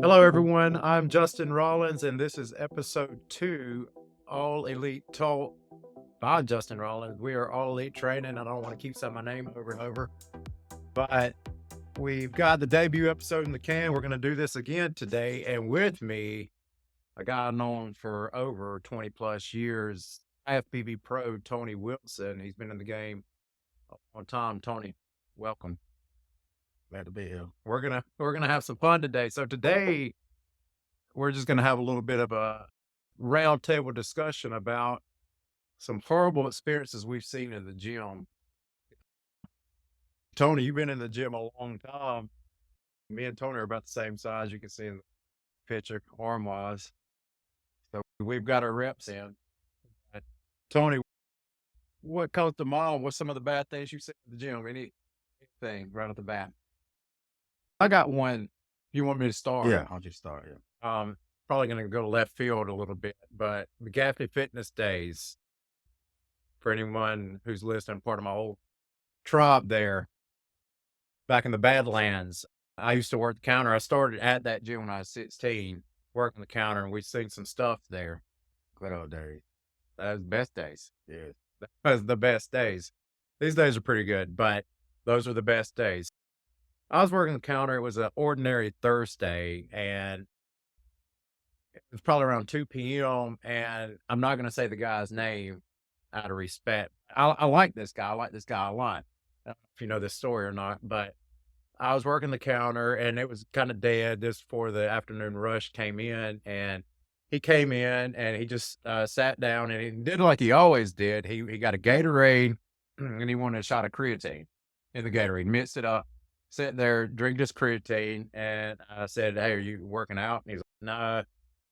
Hello, everyone. I'm Justin Rollins, and this is episode 2, All Elite Talk by Justin Rollins. We are All Elite Training. I don't want to keep saying my name over and over, but we've got the debut episode in the can. We're going to do this again today. And with me, a guy known for over 20 plus years, IFBB pro, Tony Wilson. He's been in the game a long time. Tony, welcome. Glad to be here. We're gonna have some fun today. So today we're just gonna have a little bit of a round table discussion about some horrible experiences we've seen in the gym. Tony, you've been in the gym a long time. Me and Tony are about the same size. You can see in the picture, arm wise. So we've got our reps in. But Tony, what comes to mind? What's some of the bad things you've seen in the gym? Anything right off the bat? I got one. You want me to start? Yeah, I'll just start. Yeah. Probably going to go to left field a little bit, but the Gaffney Fitness Days, for anyone who's listening, part of my old tribe there, back in the Badlands, I used to work the counter. I started at that gym when I was 16, working the counter, and we'd seen some stuff there. Good old days. That was the best days. Yeah. That was the best days. These days are pretty good, but those were the best days. I was working the counter. It was an ordinary Thursday, and it was probably around 2 p.m. And I'm not going to say the guy's name out of respect. I like this guy. I like this guy a lot. I don't know if you know this story or not, but I was working the counter and it was kind of dead just before the afternoon rush came in. And he came in and he just sat down and he did like he always did. He got a Gatorade and he wanted a shot of creatine in the Gatorade, mixed it up, sit there, drink this creatine. And I said, "Hey, are you working out?" And he's like, "No,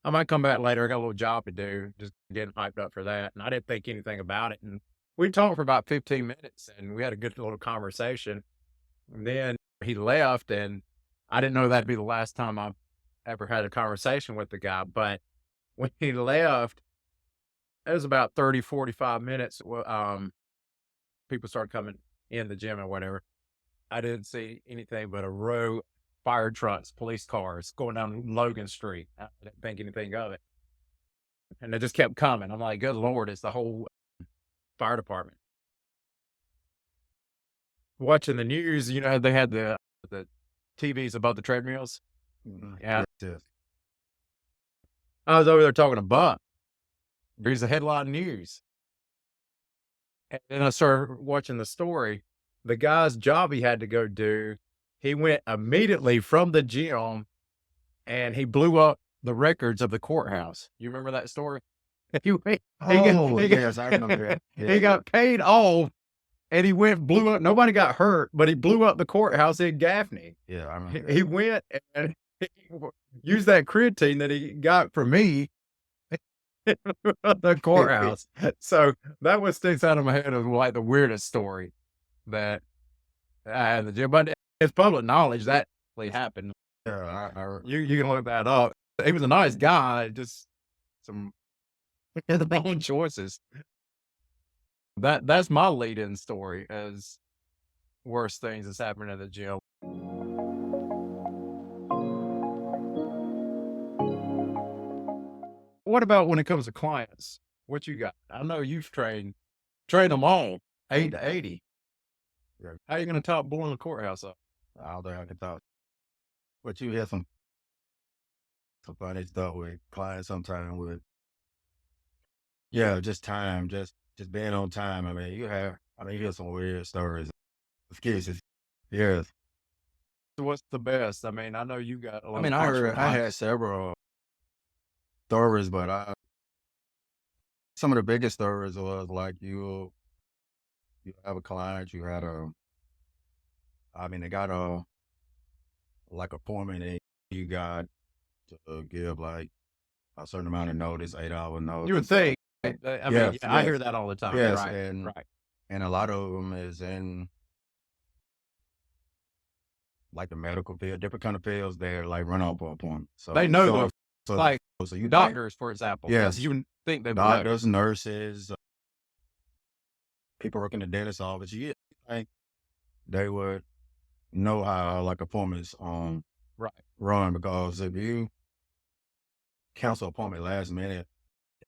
I might come back later. I got a little job to do, just getting hyped up for that." And I didn't think anything about it. And we talked for about 15 minutes and we had a good little conversation. And then he left and I didn't know that'd be the last time I ever had a conversation with the guy. But when he left, it was about 30, 45 minutes. People started coming in the gym or whatever. I didn't see anything but a row of fire trucks, police cars going down Logan Street. I didn't think anything of it. And they just kept coming. I'm like, good Lord, it's the whole fire department. Watching the news, they had the TVs above the treadmills. Yeah. Yes. I was over there talking to Buck. Here's the headline news. And then I started watching the story. The guy's job he had to go do, he went immediately from the gym and he blew up the records of the courthouse. You remember that story? Yes, I remember that. He Yeah. got paid off and he went, blew up. Nobody got hurt, but he blew up the courthouse in Gaffney. Yeah, I remember He that. went and he used that creatine that he got from me in the courthouse. So that what sticks out of my head as like the weirdest story that I had in the gym. But it's public knowledge that really happened. Yeah, You can look that up. He was a nice guy, just some the wrong choices. That's my lead-in story as worst things that's happened at the gym. What about when it comes to clients? What you got? I know you've trained them all 8 to 80. Yeah. How you going to top blowing the courthouse up? all day I can talk. But you hear some funny stuff with clients sometimes with, yeah, just time, just being on time. You hear some weird stories, excuses. Yes. What's the best? I mean, I know you got a lot of I personal had clients. several stories, but some of the biggest stories was like you have a client, they got like appointment and you got to give like a certain amount of notice, 8 hour notice. You would think. I mean, Yes, I yes. hear that all the time. Yes, Right, and right. and a lot of them is in like the medical field, different kind of fields. They're like run off for appointment. So They know so, like so you doctors, for example. Yes. You would think they would know. doctors, nurses, people working in the dentist office. You think they would know how like appointments Right. run, because if you cancel appointment last minute,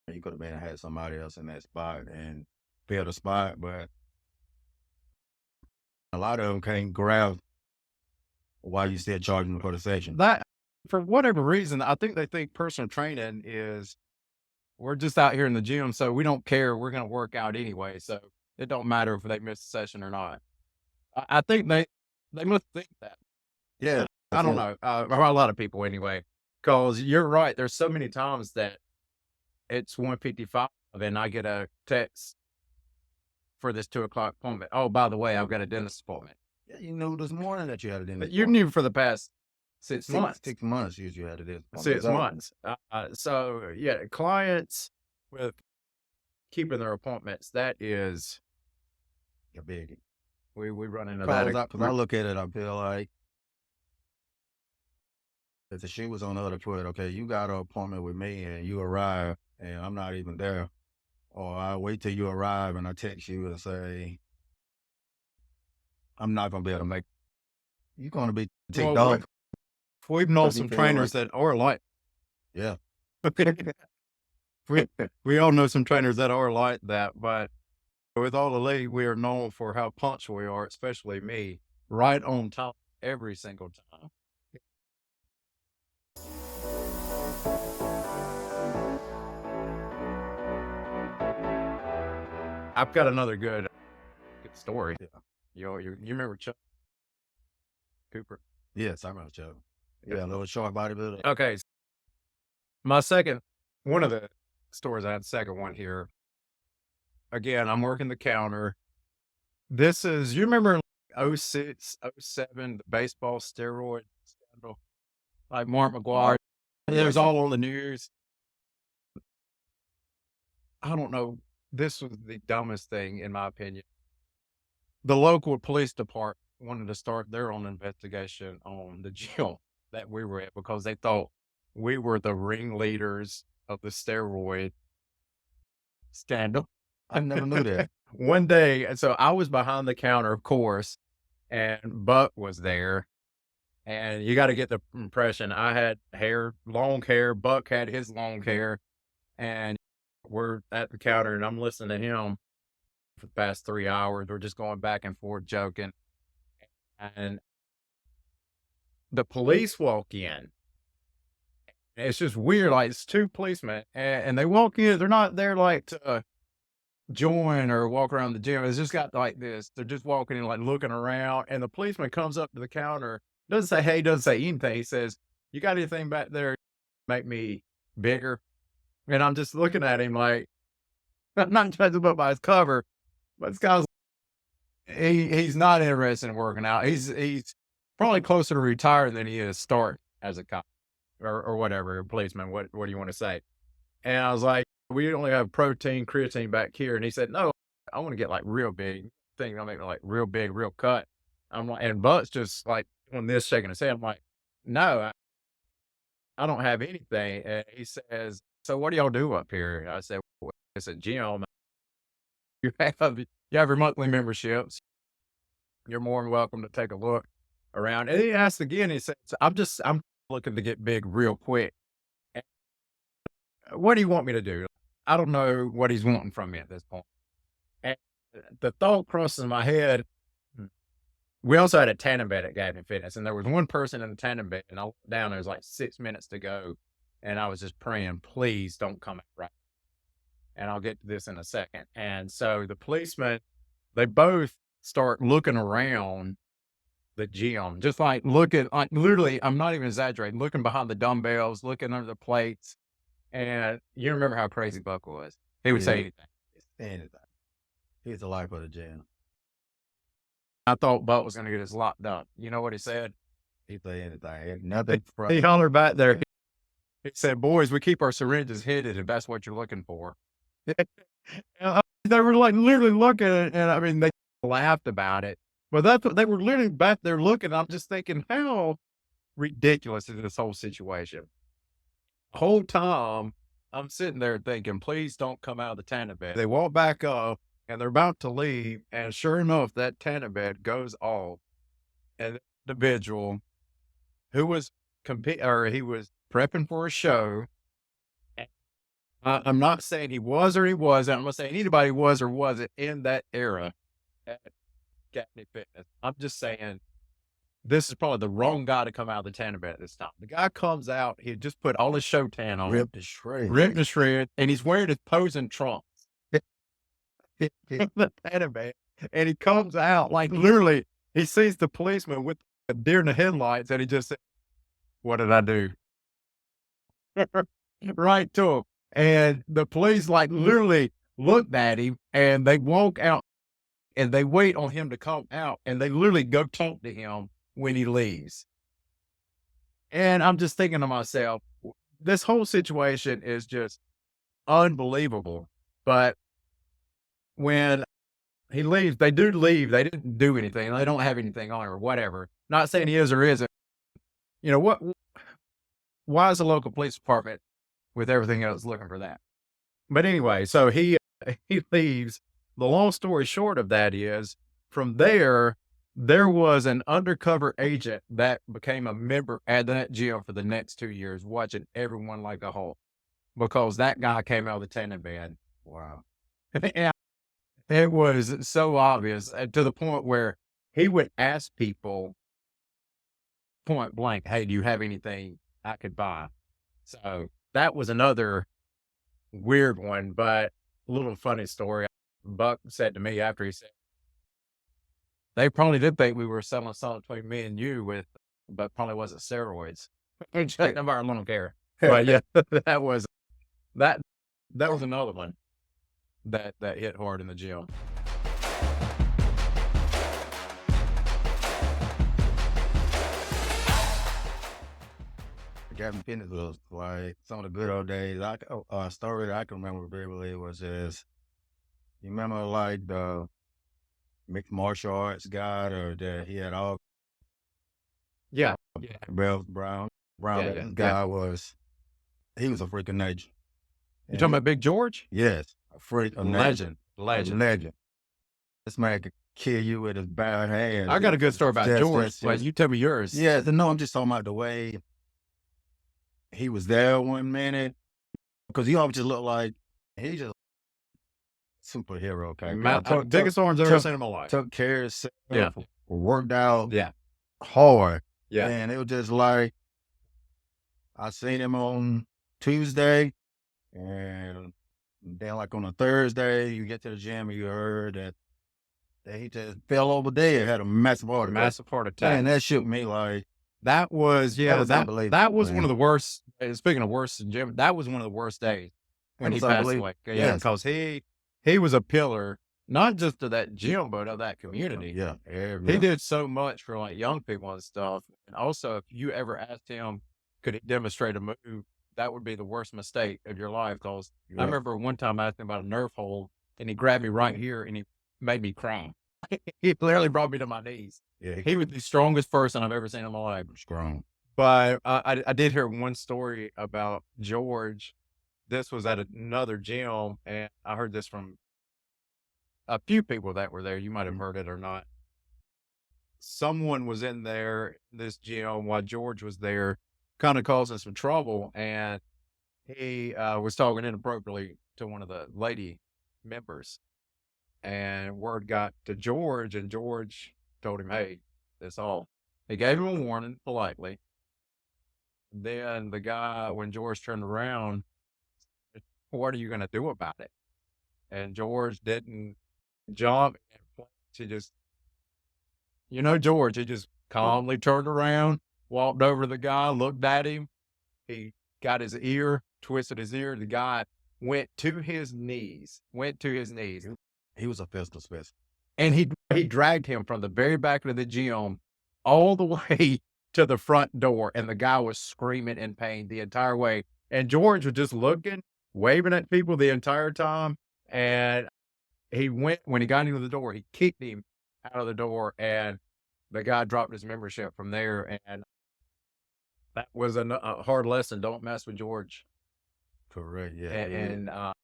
you could have been had somebody else in that spot and filled the spot, but a lot of them can't grab while you still charging them for the session. That, for whatever reason, I think they think personal training is we're just out here in the gym, so we don't care. We're going to work out anyway. So it don't matter if they miss a session or not. I think they must think that. Yeah, I that's don't it. know. Or a lot of people anyway, because you're right. There's so many times that it's 1:55 and I get a text for this 2 o'clock appointment. Oh, by the way, I've got a dentist appointment. Yeah, you knew this morning that you had a But dentist you appointment. knew for the past 6 months. 6 months you had a dentist appointment. 6 So months. So yeah, clients with keeping their appointments, that is, a biggie. we run into that. Because I look at it, I feel like if the shoe was on the other foot, okay, you got an appointment with me and you arrive and I'm not even there, or I wait till you arrive and I text you and say, I'm not going to be able to make, you're going to be ticked Well, off. we've known Because you some feel trainers like, that are like, yeah, we, we all know some trainers that are like that, but with all the lady, we are known for how punctual we are, especially me, right on time every single time. I've got another good story. yeah. You remember Chuck Cooper? Yes, I remember Joe. Yeah, a little short bodybuilder. Okay. My second, one of the stories I had, second one here. Again, I'm working the counter. This is, you remember in '06, '07, the baseball steroid scandal, like Mark McGuire. It was all on the news. I don't know. This was the dumbest thing, in my opinion. The local police department wanted to start their own investigation on the gym that we were at because they thought we were the ringleaders of the steroid scandal. I never knew that. One day, and so I was behind the counter, of course, and Buck was there. And you got to get the impression I had hair, long hair. Buck had his long hair, and we're at the counter, and I'm listening to him for the past 3 hours. We're just going back and forth, joking, and the police walk in. It's just weird. Like, it's two policemen, and they walk in. They're not there like to join or walk around the gym. It's just got like this. They're just walking in, like looking around, and the policeman comes up to the counter, doesn't say hey, doesn't say anything. He says, "You got anything back there to make me bigger?" And I'm just looking at him like, I'm not trying to put by his cover, but this guy's he's not interested in working out. He's probably closer to retire than he is start as a cop or whatever, a policeman. What do you want to say? And I was like, we only have protein, creatine back here. And he said, no, I want to get like real big. Think I'll make like real big, real cut. I'm like, and Buck's just like on this shaking his head. I'm like, no, I don't have anything. And he says, so what do y'all do up here? I said, well, it's a gym. You have your monthly memberships. You're more than welcome to take a look around. And he asked again, he says, I'm looking to get big real quick. What do you want me to do? I don't know what he's wanting from me at this point. And the thought crosses my head. We also had a tandem bed at Gavin Fitness, and there was one person in the tandem bed, and I looked down, there was like 6 minutes to go. And I was just praying, please don't come out right. And I'll get to this in a second. And so the policemen, they both start looking around the gym, just like looking, like literally, I'm not even exaggerating, looking behind the dumbbells, looking under the plates. And you remember how crazy Buck was. He would say anything. Anything. He's the life of the gym. I thought Buck was going to get his locked up. You know what he said? He say anything. Ain't nothing. He hollered back there. He said, boys, we keep our syringes hidden if that's what you're looking for. They were like literally looking, and I mean, they laughed about it. But that's what they were literally back there looking. I'm just thinking, how ridiculous is this whole situation? The whole time, I'm sitting there thinking, please don't come out of the tandem bed. They walk back up, and they're about to leave, and sure enough, that tandem bed goes off, and the individual who was he was prepping for a show. And I'm not saying he was or he wasn't. I'm not saying anybody was or wasn't in that era at Gaffney Fitness. I'm just saying this is probably the wrong guy to come out of the tanning bed at this time. The guy comes out, he had just put all his show tan on, Ripped to shreds. ripped to shred, and he's wearing his posing trunks in the tanning bed. And he comes out like literally, he sees the policeman with a deer in the headlights, and he just said, "What did I do?" Right to him. And the police like literally looked at him and they walk out and they wait on him to come out and they literally go talk to him when he leaves. And I'm just thinking to myself, this whole situation is just unbelievable. But when he leaves, they do leave. They didn't do anything. They don't have anything on or whatever. Not saying he is or isn't. You know what? Why is the local police department with everything else looking for that? But anyway, so he leaves. The long story short of that is, from there was an undercover agent that became a member at that gym for the next 2 years, watching everyone like a hawk because that guy came out of the tanning bed. Wow. And it was so obvious to the point where he would ask people point blank, "Hey, do you have anything I could buy?" So that was another weird one, but a little funny story. Buck said to me after, he said, "They probably did think we were selling something between me and you with, but probably wasn't steroids." Nobody don't care. But yeah, that was that that was another one that hit hard in the gym. Gavin Fitness was like some of the good old days. A story that I can remember vividly was just, you remember like the mixed martial arts guy, or that he had all Yeah. Yeah. belts, Brown. Yeah, That yeah. guy was, he was a freak of nature. You talking about Big George? Yes, a freak of nature. Legend. A Legend. legend. This man could kill you with his bare hands. I got a good story about George, but just- you tell me yours. Yeah, no, I'm just talking about the way he was there one minute, because he always just looked like he just superhero. Okay, Biggest arms I've ever seen in my life. took care of himself. Yeah. Worked out Yeah. hard. Yeah. And it was just like, I seen him on Tuesday, and then like on a Thursday, you get to the gym and you heard that he just fell over dead, had a massive heart attack. Massive heart attack. And that shook me like, That was, yeah, was unbelievable, that was one man. of the worst. Speaking of worst, Jim, that was one of the worst days when he was passed unbelievable. away. Yeah, Yes. because he was a pillar, not just of that gym, but of that community. Yeah. He did so much for like young people and stuff. And also, if you ever asked him, could he demonstrate a move, that would be the worst mistake of your life. Because I remember one time I asked him about a nerve hold, and he grabbed me right here and he made me cry. He literally brought me to my knees. Yeah, He was the strongest person I've ever seen in my life. strong. But I did hear one story about George. This was at another gym, and I heard this from a few people that were there. You might have heard it or not. Someone was in there, this gym, while George was there, kind of causing some trouble, and he was talking inappropriately to one of the lady members. And word got to George, and George told him, "Hey, that's all." He gave him a warning politely. Then the guy, when George turned around, said, "What are you going to do about it?" And George didn't jump. He just, George, he just calmly turned around, walked over to the guy, looked at him. He got his ear, twisted his ear. The guy went to his knees. He was a pistol specialist. And he dragged him from the very back of the gym all the way to the front door, and the guy was screaming in pain the entire way. And George was just looking, waving at people the entire time. And when he got into the door, he kicked him out of the door, and the guy dropped his membership from there. And that was a hard lesson. Don't mess with George. Correct. Yeah. And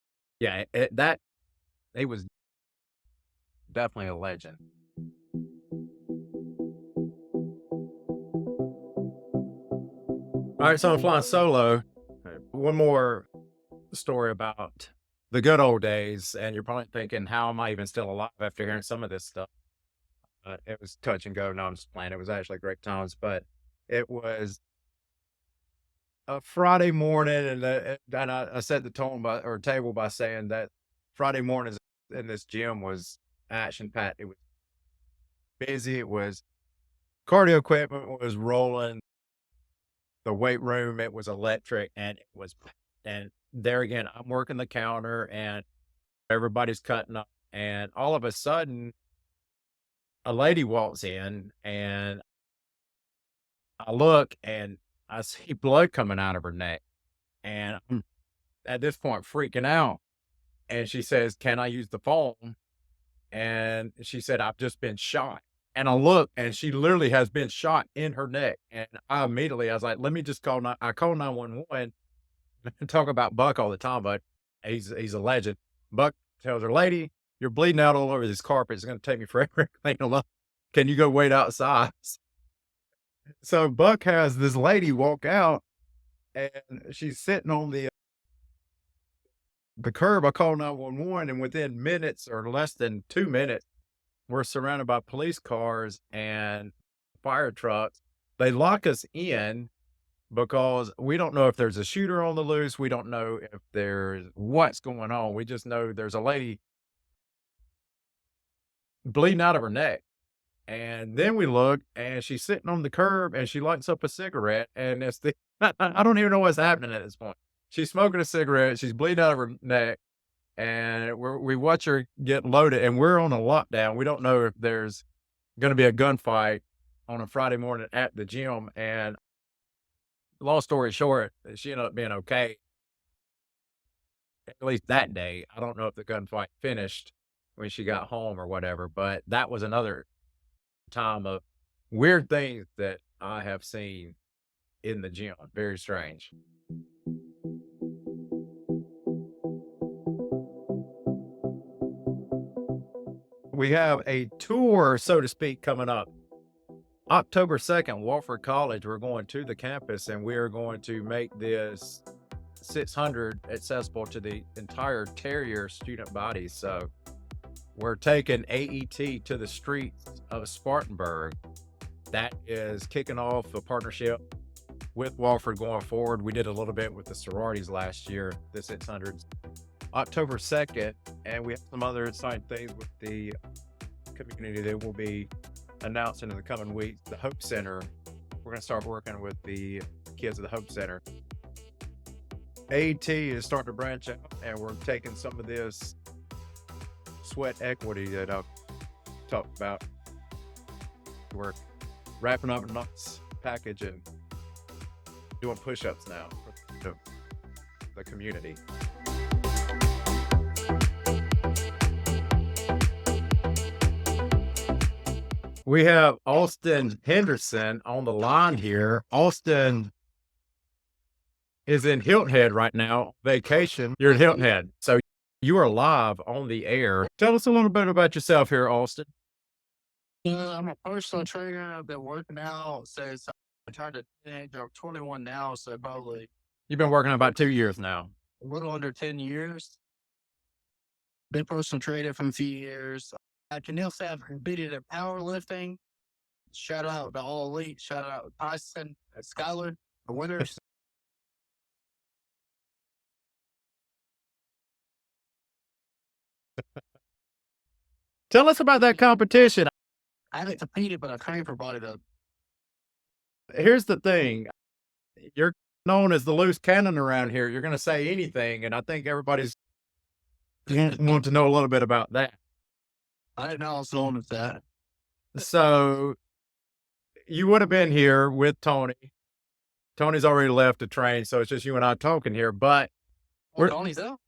he was definitely a legend. All right, so I'm flying solo. One more story about the good old days, and you're probably thinking, "How am I even still alive after hearing some of this stuff?" It was touch and go. No, I'm just playing. It was actually great times, but it was a Friday morning, and I set the tone by or table by saying that Friday mornings in this gym was action packed. It was busy. It was cardio equipment was rolling. The weight room, it was electric, and it was and there again, I'm working the counter, and everybody's cutting up, and all of a sudden, a lady walks in, and I look, and I see blood coming out of her neck, and I'm at this point freaking out, and she says, "Can I use the phone?" And she said, "I've just been shot." And I look, and she literally has been shot in her neck, and I was like, "Let me just I call 911." Talk about Buck all the time, but he's a legend. Buck tells her, "Lady, you're bleeding out all over this carpet. It's gonna take me forever to clean them up. Can you go wait outside?" So Buck has this lady walk out, and she's sitting on the curb. I call 911, and within minutes or less than 2 minutes, we're surrounded by police cars and fire trucks. They lock us in because we don't know if there's a shooter on the loose. We don't know if there's what's going on. We just know there's a lady bleeding out of her neck. And then we look, and she's sitting on the curb, and she lights up a cigarette, and it's I don't even know what's happening at this point. She's smoking a cigarette, she's bleeding out of her neck, and we watch her get loaded, and we're on a lockdown. We don't know if there's gonna be a gunfight on a Friday morning at the gym, and long story short, she ended up being okay, at least that day. I don't know if the gunfight finished when she got home or whatever, but that was another time of weird things that I have seen in the gym. Very strange. We have a tour, so to speak, coming up. October 2nd, Wofford College, we're going to the campus, and we are going to make this 600 accessible to the entire Terrier student body. So we're taking AET to the streets of Spartanburg. That is kicking off a partnership with Wofford going forward. We did a little bit with the sororities last year, the 600s. October 2nd, and we have some other exciting things with the community that will be announcing in the coming weeks. The Hope Center, we're going to start working with the kids at the Hope Center. AT is starting to branch out, and we're taking some of this sweat equity that I've talked about. We're wrapping up a nice package and doing push-ups now for the community. We have Austin Henderson on the line here. Austin is in Hilton Head right now, vacation. You're in Hilton Head. So you are live on the air. Tell us a little bit about yourself here, Austin. I'm a personal trainer. I've been working out since I turned a teenager. I'm 21 now, so probably You've been working about 2 years now. a little under 10 years. Been personal trainer for a few years. I can now say I've competed in powerlifting. Shout out to All Elite. Shout out to Tyson and Skyler, the winners. Tell us about that competition. I haven't competed, but I trained for bodybuilding. Here's the thing. You're known as the loose cannon around here. You're going to say anything, and I think everybody's want to know a little bit about that. I didn't know I was known as that. So you would have been here with Tony. Tony's already left to train, so it's just you and I talking here. But Tony's out.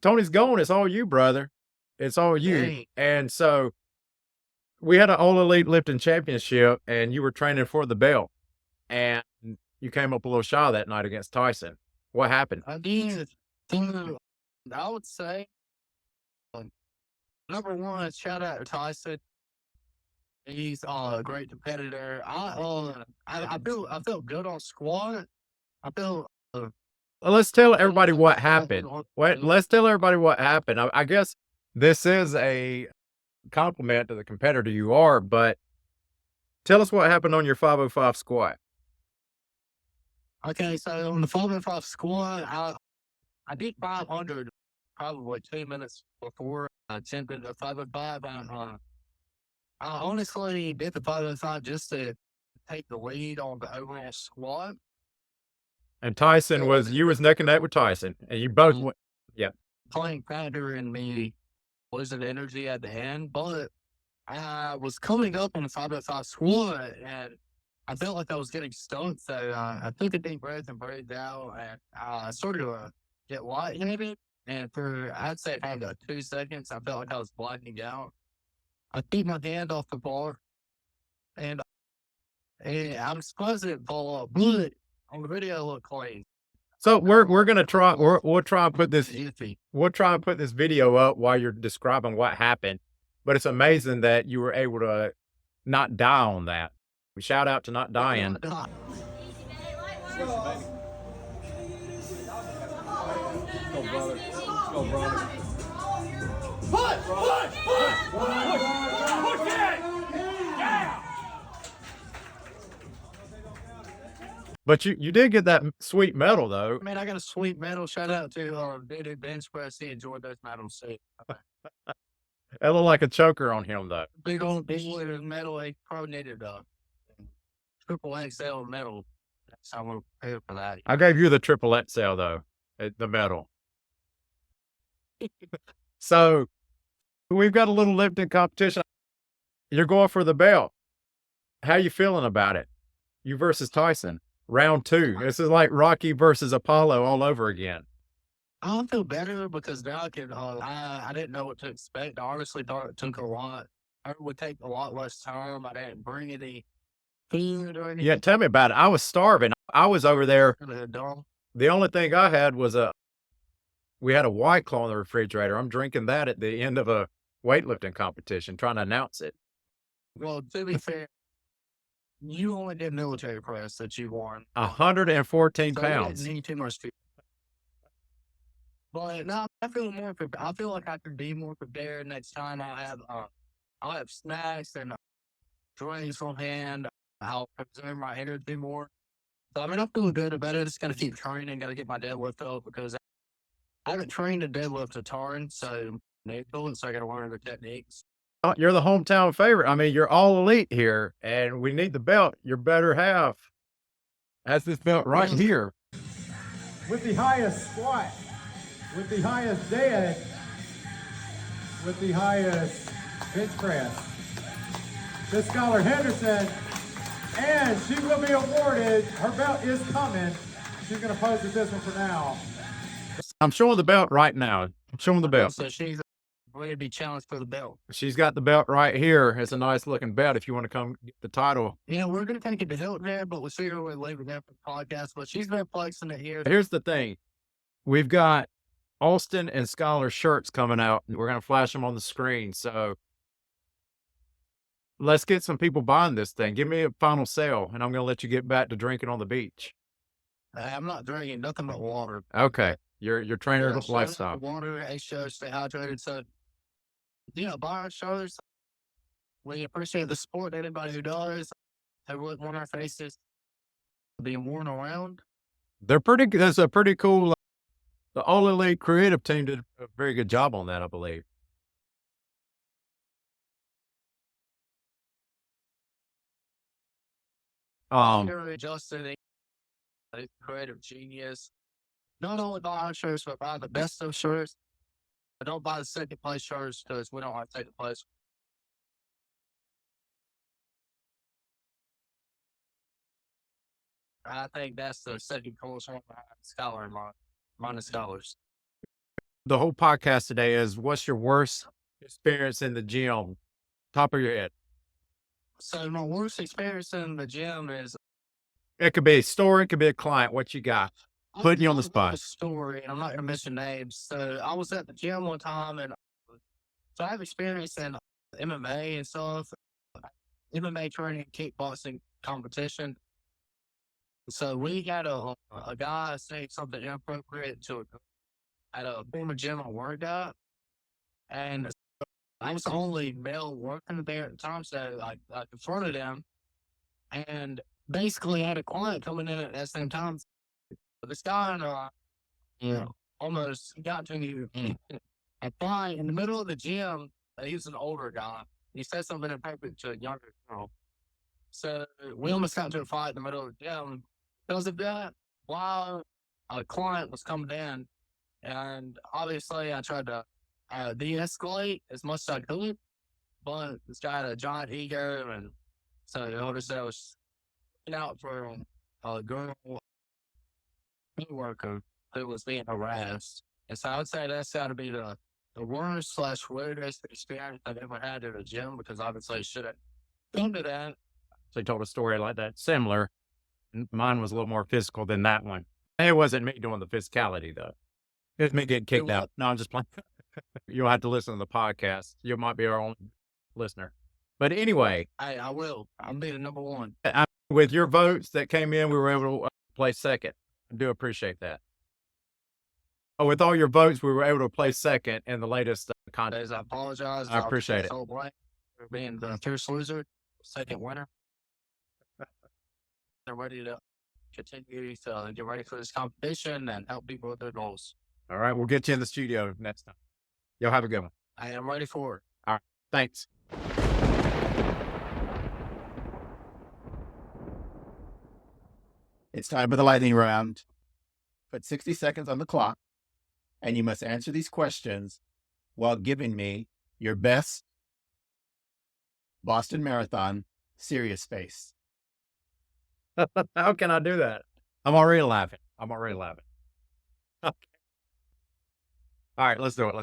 Tony's gone. It's all you, brother. It's all you. Dang. And so we had an All Elite Lifting Championship, and you were training for the belt, and you came up a little shy that night against Tyson. What happened? I did. I would say, number one, shout out to Tyson. He's a great competitor. I felt good on squat. I feel Well, let's tell everybody what happened. Let's tell everybody what happened. I guess this is a compliment to the competitor you are, but tell us what happened on your 505 squat. okay. So on the 505 squat, I did 500 probably 2 minutes before I attempted the 505. I honestly did the 505 just to take the lead on the overall squat. And Tyson was you was neck and neck with Tyson, and you both went. Yeah, Playing factor in me was the energy at the end, but I was coming up on the 505 squat and I felt like I was getting stuck. So I took a deep breath and breathed out and I started to get lightheaded. And for, I'd say, about 2 seconds, I felt like I was blacking out. I took my hand off the bar and, I'm surprised it didn't fall off, but on the video, it looked clean. so we're gonna try. We'll try and put this. Iffy. We'll try and put this video up while you're describing what happened. But it's amazing that you were able to not die on that. We shout out to not dying. But you did get that sweet medal though. Man, I got a sweet medal. Shout out to Dude Bench Press. He enjoyed those medals too. It looked like a choker on him though. Big old medal. He probably needed a triple XL medal. So I'm going to pay for that. I gave you the triple XL though, the medal. So we've got a little lifting competition. You're going for the belt. How you feeling about it? You versus Tyson, round 2. This is like Rocky versus Apollo all over again. I don't feel better because now I can. I didn't know what to expect. I honestly thought it took a lot. It would take a lot less time. I didn't bring any food or anything. Yeah, tell me about it. I was starving. I was over there. Dog. The only thing I had was we had a White Claw in the refrigerator. I'm drinking that at the end of a weightlifting competition, trying to announce it. Well, to be fair, you only did military press that you won. 114 So pounds. you didn't need too much food. But no, I feel more. I feel like I can be more prepared next time. I'll have snacks and drinks on hand. I'll preserve my energy more. So I mean, I'm feeling good about it. Just gotta keep training. Gotta get my deadlift up because I haven't trained a deadlift a ton. So I gotta learn the techniques. You're the hometown favorite. I mean, you're all elite here, and we need the belt. Your better half has this belt right here. With the highest squat, with the highest dead, with the highest bench press. This Scholar Henderson, and she will be awarded. Her belt is coming. She's going to pose with this one for now. I'm showing the belt right now. I'm showing the belt. So she's ready to be challenged for the belt. She's got the belt right here. It's a nice looking belt if you want to come get the title. Yeah, we're going to take it to Hilton there, but we'll see her later there for the podcast. But she's been flexing it here. Here's the thing. We've got Austin and Scholar shirts coming out. We're going to flash them on the screen. So let's get some people buying this thing. Give me a final sale, and I'm going to let you get back to drinking on the beach. I'm not drinking nothing but water. Okay. Your trainer Yeah, so lifestyle. water, H2O, stay hydrated. So, yeah, buy our shirts. We appreciate the support. Anybody who does, they wouldn't want our faces being worn around. They're pretty. That's a pretty cool. The All Elite creative team did a very good job on that, I believe. Justin, creative genius. Not only buy our shirts, but buy the best of shirts. But don't buy the second place shirts because we don't want to take the place. I think that's the second coolest one behind Scholar and mine the Scholars. The whole podcast today is what's your worst experience in the gym? Top of your head. So my worst experience in the gym is It could be a store, it could be a client. What you got? Putting you on the spot. A story, and I'm not going to mention names. So I was at the gym one time, and so I have experience in MMA and stuff, MMA training, kickboxing competition. So we had a guy say something inappropriate to at a former gym I worked at, and I was the only male working there at the time, so I confronted him and basically had a client coming in at that same time. This guy and almost got to me. And fly in the middle of the gym, he was an older guy. He said something inappropriate to a younger girl. So we almost got into a fight in the middle of the gym because of that. While a client was coming in, and obviously I tried to de-escalate as much as I could, but this guy had a giant ego, and so he noticed that I was looking out for a girl worker who was being harassed. And so I would say that's got to be the worst / weirdest experience I've ever had at a gym, because obviously I shouldn't come to that. So he told a story like that, similar. Mine was a little more physical than that one. It wasn't me doing the physicality, though. It was me getting kicked out. No, I'm just playing. You'll have to listen to the podcast. You might be our only listener. But anyway. Hey, I will. I'll be the number one. With your votes that came in, we were able to place second. I do appreciate that. Oh, with all your votes, we were able to place second in the latest contest. I apologize. I appreciate it. For being the first loser, second winner. They're ready to continue to get ready for this competition and help people with their goals. All right, we'll get you in the studio next time. Y'all have a good one. I am ready for it. All right, thanks. It's time for the lightning round. Put 60 seconds on the clock, and you must answer these questions while giving me your best Boston Marathon serious face. How can I do that? I'm already laughing. Okay. All right, let's do it.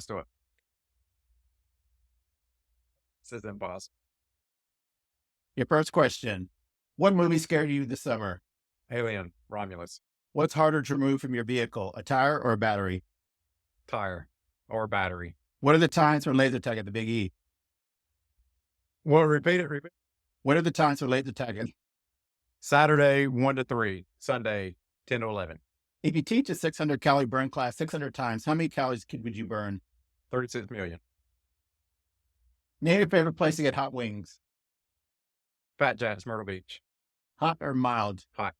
This is impossible. Your first question. What movie scared you this summer? Alien, Romulus. What's harder to remove from your vehicle, a tire or a battery? Tire or battery. What are the times for laser tag at the Big E? Well, repeat it. What are the times for laser tag? Saturday, 1 to 3. Sunday, 10 to 11. If you teach a 600 calorie burn class 600 times, how many calories would you burn? 36 million. Name your favorite place to get hot wings. Fat Jacks, Myrtle Beach. Hot or mild? Hot.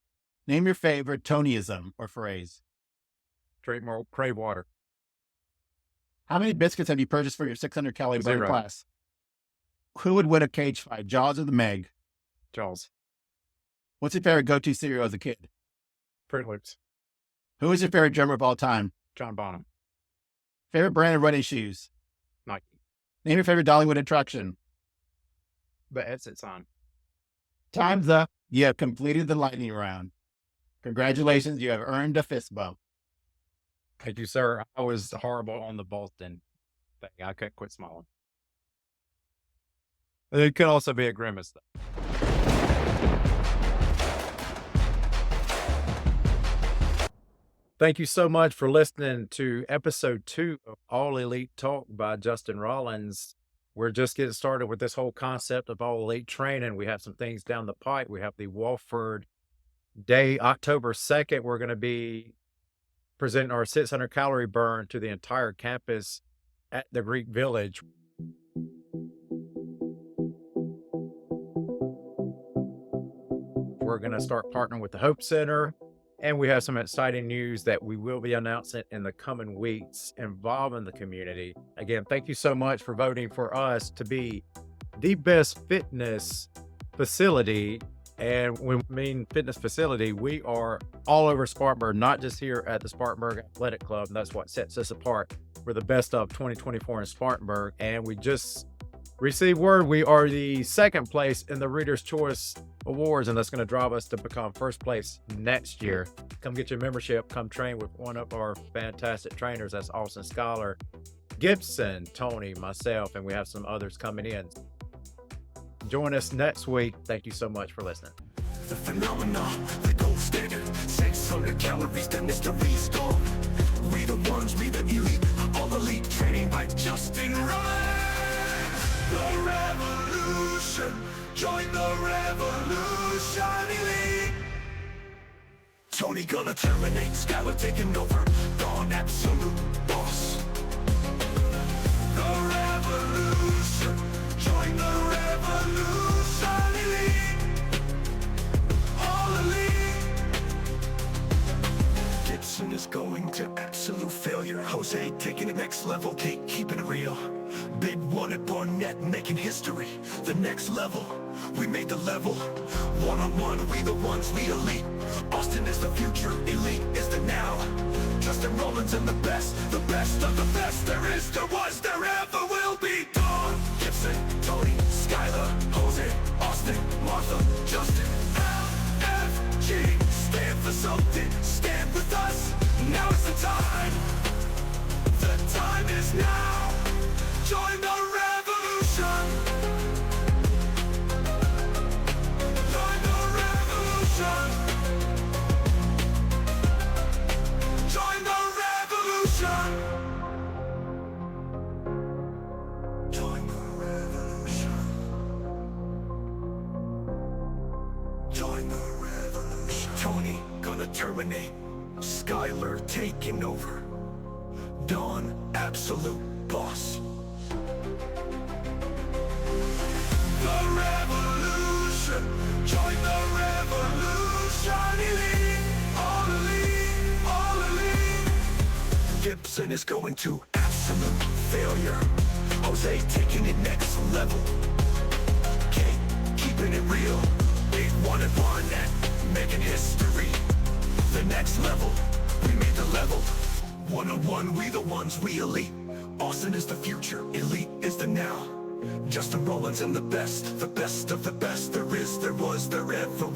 Name your favorite Tonyism or phrase. Drink more, crave water. How many biscuits have you purchased for your 600 calorie burn 0. class? Who would win a cage fight, Jaws or the Meg? Jaws. What's your favorite go-to cereal as a kid? Fruit Loops. Who is your favorite drummer of all time? John Bonham. Favorite brand of running shoes? Nike. Name your favorite Dollywood attraction. The exit sign. Time's up. You have completed the lightning round. Congratulations, you have earned a fist bump. Thank you, sir. I was horrible on the Boston thing. I couldn't quit smiling. It could also be a grimace, though. Thank you so much for listening to episode 2 of All Elite Talk by Justin Rollins. We're just getting started with this whole concept of all elite training. We have some things down the pipe. We have the Walford Day, October 2nd. We're going to be presenting our 600 calorie burn to the entire campus at the Greek Village. We're going to start partnering with the Hope Center. And we have some exciting news that we will be announcing in the coming weeks involving the community. Again, thank you so much for voting for us to be the best fitness facility. And when we mean fitness facility, we are all over Spartanburg, not just here at the Spartanburg Athletic Club. That's what sets us apart. We're the best of 2024 in Spartanburg. And we just received word we are the second place in the Reader's Choice Awards, and that's going to drive us to become first place next year. Come get your membership. Come train with one of our fantastic trainers. That's Austin Scholar, Gibson, Tony, myself, and we have some others coming in. Join us next week. Thank you so much for listening. The phenomenon, the gold standard, 600 calories, the mystery's gone. We the ones, we the elite, all elite training by Justin Rollins. The revolution, join the revolution elite. Tony gonna terminate, Skylar taking over, Dawn absolute boss. The revolution, join the revolution, elite, all elite. Gibson is going to absolute failure, Jose taking it next level, Kate keeping it real. Big one at Barnett making history, the next level, we made the level. One-on-one, we the ones, we elite. Austin is the future, elite is the now. Justin Rollins and the best of the best there is, there was, there ever will be. Dawn, Gibson, Tony, Skylar, Jose, Austin, Martha, Justin, LFG. Stand for something, stand with us. Now is the time. The time is now. Join the revolution. Join the revolution. Join the revolution. Join the revolution. Join the revolution. Tony gonna terminate. Skylar taking over. Dawn absolute boss. The revolution, join the revolution, elite, all elite, all elite. Gibson is going to absolute failure, Jose taking it next level, Kate keeping it real, Big one at Barnett making history, the next level, we made the level. One-on-one, we the ones, we elite. Austin is the future, elite is the now. Justin Rollins and the best of the best there is, there was, there ever